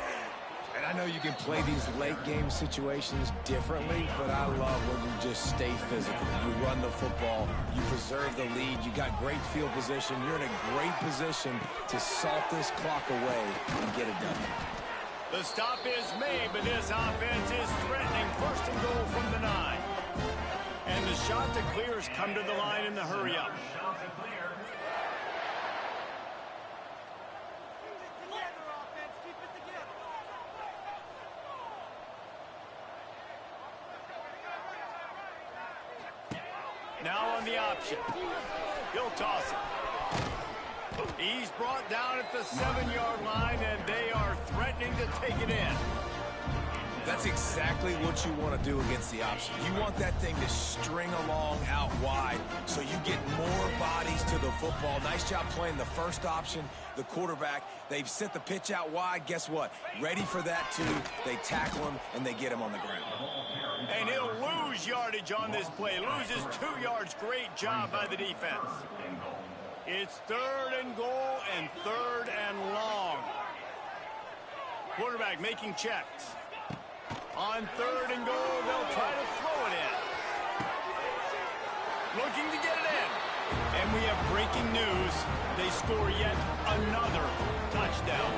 And I know you can play these late-game situations differently, but I love when you just stay physical. You run the football. You preserve the lead. You got great field position. You're in a great position to salt this clock away and get it done. The stop is made, but this offense is threatening. 1st and goal from the 9. And the Chanticleers come to the line in the hurry-up. Now on the option. He'll toss it. He's brought down at the 7-yard line, and they are threatening to take it in. That's exactly what you want to do against the option. You want that thing to string along out wide so you get more bodies to the football. Nice job playing the first option, the quarterback. They've sent the pitch out wide. Guess what? Ready for that, too. They tackle him, and they get him on the ground. And he'll lose yardage on this play. Loses 2 yards. Great job by the defense. It's 3rd and goal and 3rd and long. Quarterback making checks. On 3rd and goal, they'll try to throw it in. Looking to get it in. And we have breaking news. They score yet another touchdown.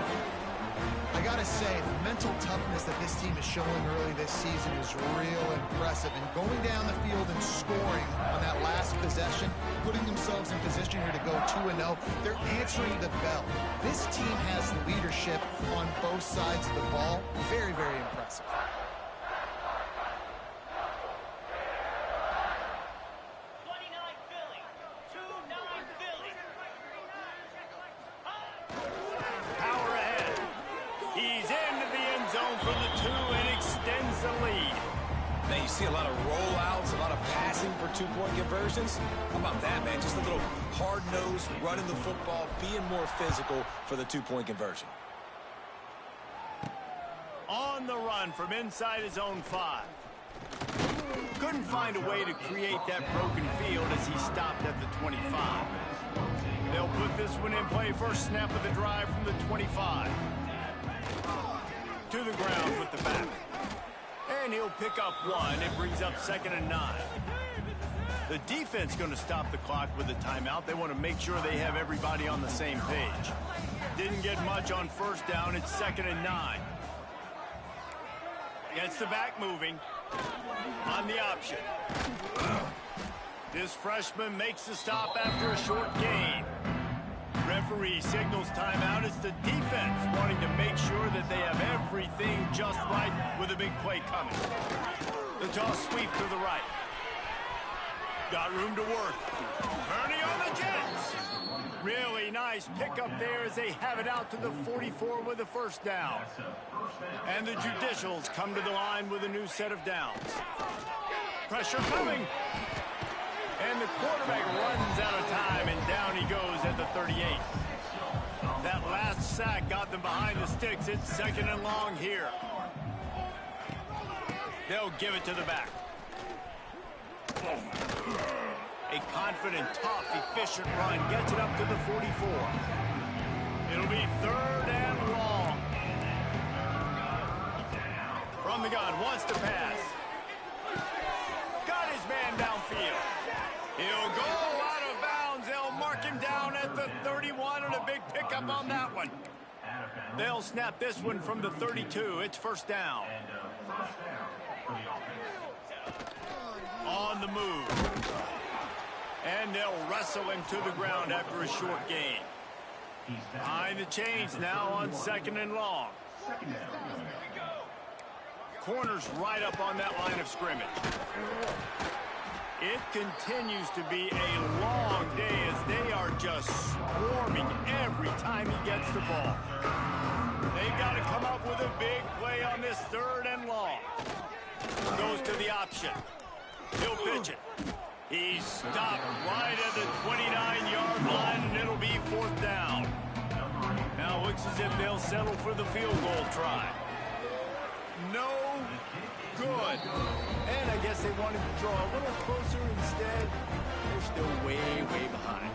I gotta say, the mental toughness that this team is showing early this season is real impressive. And going down the field and scoring on that last possession, putting themselves in position here to go 2-0, they're answering the bell. This team has leadership on both sides of the ball. Very, very impressive. Man, you see a lot of rollouts, a lot of passing for 2-point conversions. How about that, man? Just a little hard-nosed, running the football, being more physical for the 2-point conversion. On the run from inside his own 5. Couldn't find a way to create that broken field as he stopped at the 25. They'll put this one in play. First snap of the drive from the 25. To the ground with the back. And he'll pick up one. It brings up 2nd and 9. The defense going to stop the clock with a timeout. They want to make sure they have everybody on the same page. Didn't get much on 1st down. It's 2nd and 9. Gets the back moving on the option. This freshman makes the stop after a short gain. Referee signals timeout. It's the defense wanting to make sure that they have everything just right with a big play coming. The toss sweep to the right. Got room to work. Ernie on the Jets. Really nice pickup there as they have it out to the 44 with a 1st down. And the Judicials come to the line with a new set of downs. Pressure coming. And the quarterback runs out of time, and down he goes at the 38. That last sack got them behind the sticks. It's 2nd and long here. They'll give it to the back. A confident, tough, efficient run gets it up to the 44. It'll be 3rd and long. From the gun, wants to pass. Got his man downfield. He'll go out of bounds. They'll mark him down at the 31 and a big pickup on that one. They'll snap this one from the 32. It's 1st down. On the move. And they'll wrestle him to the ground after a short gain. Behind the chains now on 2nd and long. Corners right up on that line of scrimmage. It continues to be a long day as they are just swarming every time he gets the ball. They've got to come up with a big play on this 3rd and long. Goes to the option. He'll pitch it. He's stopped right at the 29-yard line, and it'll be 4th down. Now looks as if they'll settle for the field goal try. No good. And I guess they wanted to draw a little closer instead. They're still way, way behind.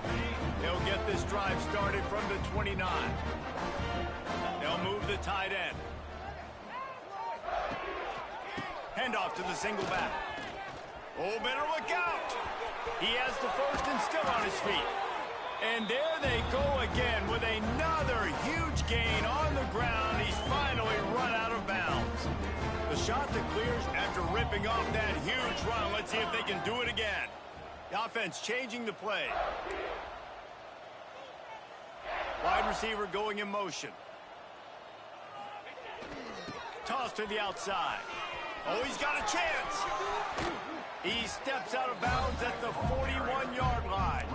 They'll get this drive started from the 29. They'll move the tight end. Handoff to the single back. Oh, better look out. He has the 1st and still on his feet. And there they go again with another huge gain on the ground. He's finally run out of bounds. The Chanticleers, after ripping off that huge run, let's see if they can do it again. The offense changing the play. Wide receiver going in motion. Toss to the outside. Oh, he's got a chance. He steps out of bounds at the 41-yard line.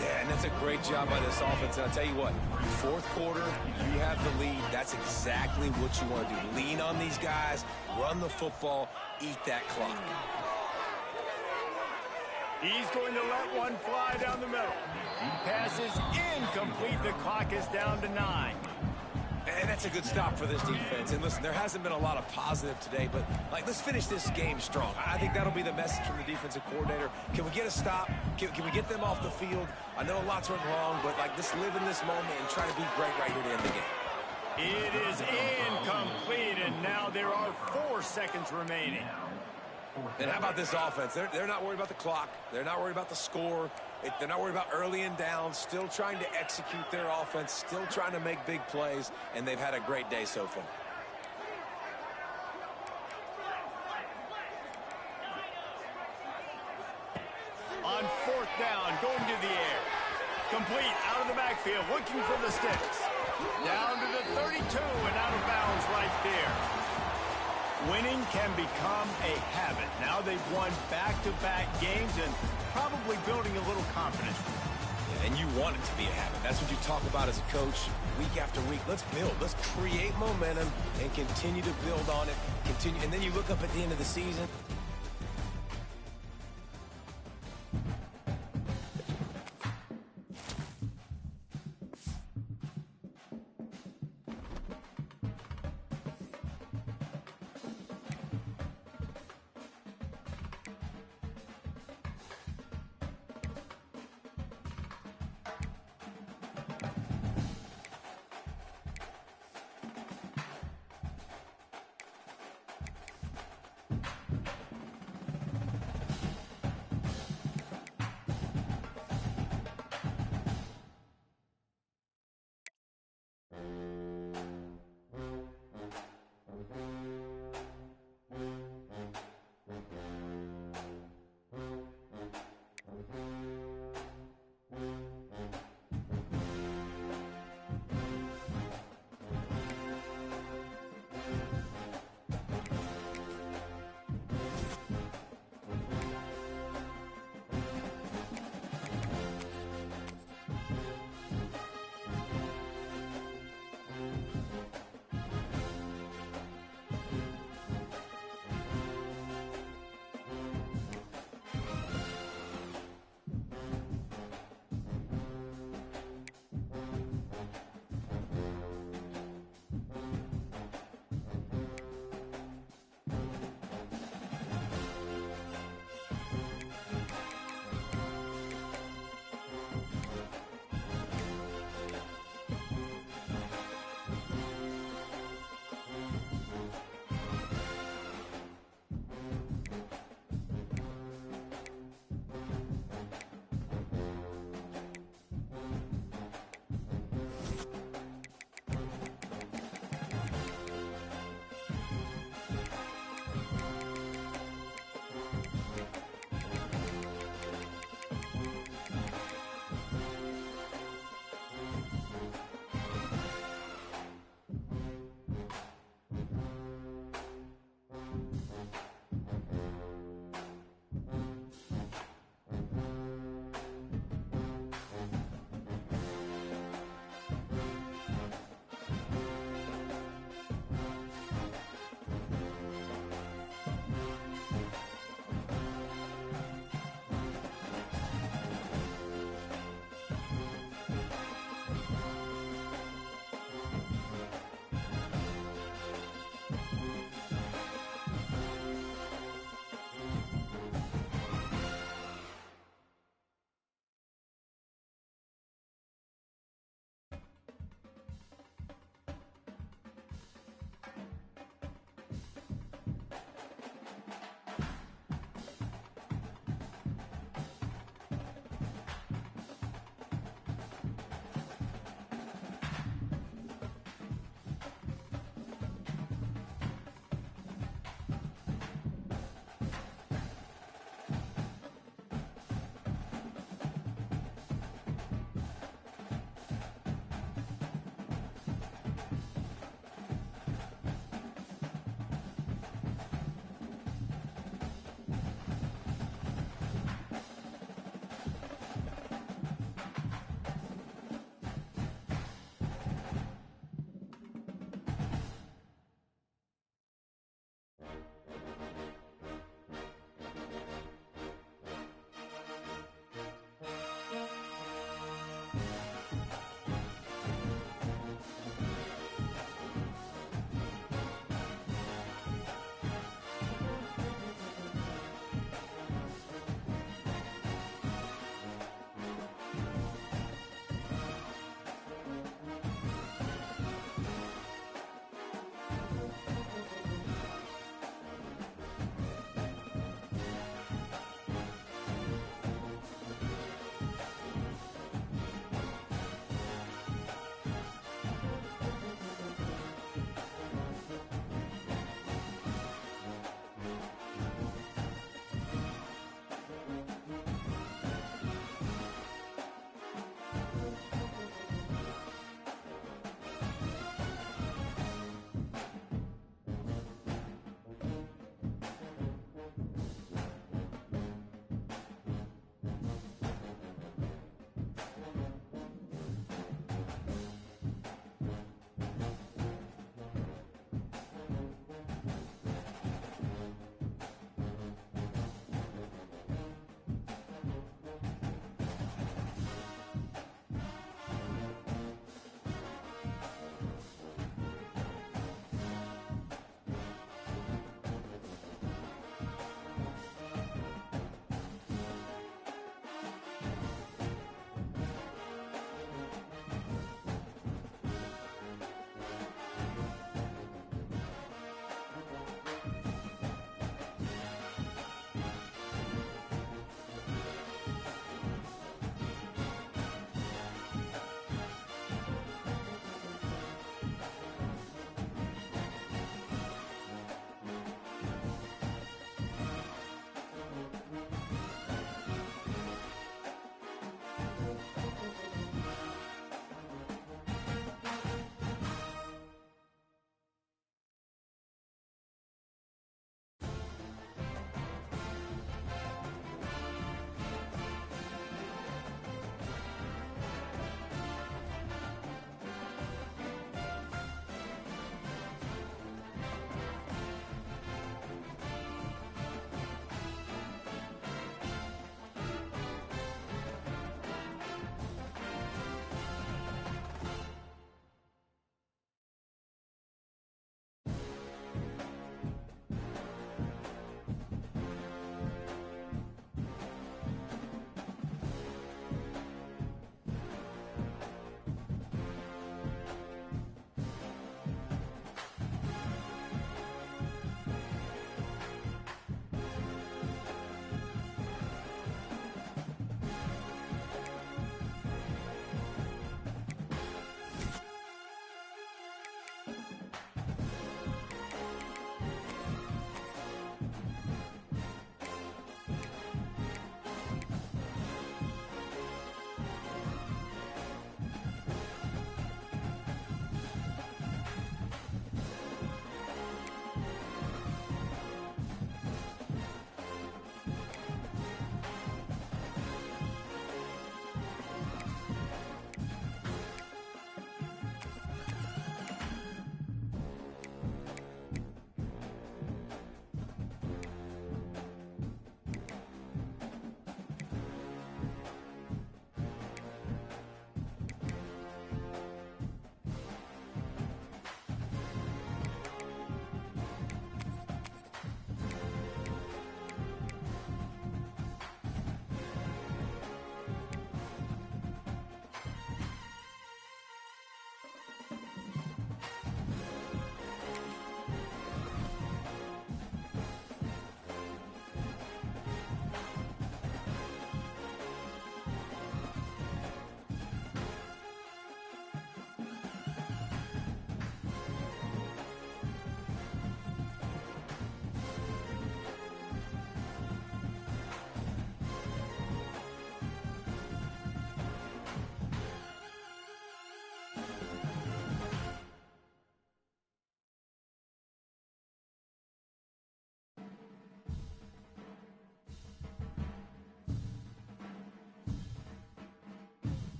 Yeah, and that's a great job by this offense. And I'll tell you what, 4th quarter, you have the lead. That's exactly what you want to do. Lean on these guys, run the football, eat that clock. He's going to let one fly down the middle. Pass is incomplete. The clock is down to 9. And that's a good stop for this defense. And listen, there hasn't been a lot of positive today, but let's finish this game strong. I think that'll be the message from the defensive coordinator. Can we get a stop? Can we get them off the field? I know lots went wrong, but just live in this moment and try to be great right here to end the game. It is incomplete, and now there are 4 seconds remaining. And how about this offense? They're not worried about the clock. They're not worried about the score. They're not worried about early and down. Still trying to execute their offense. Still trying to make big plays. And they've had a great day so far. On 4th down, going to the air. Complete, out of the backfield, looking for the sticks. Down to the 32 and out of bounds right there. Winning can become a habit. Now they've won back-to-back games and probably building a little confidence. Yeah, and you want it to be a habit. That's what you talk about as a coach week after week. Let's build. Let's create momentum and continue to build on it. Continue, and then you look up at the end of the season.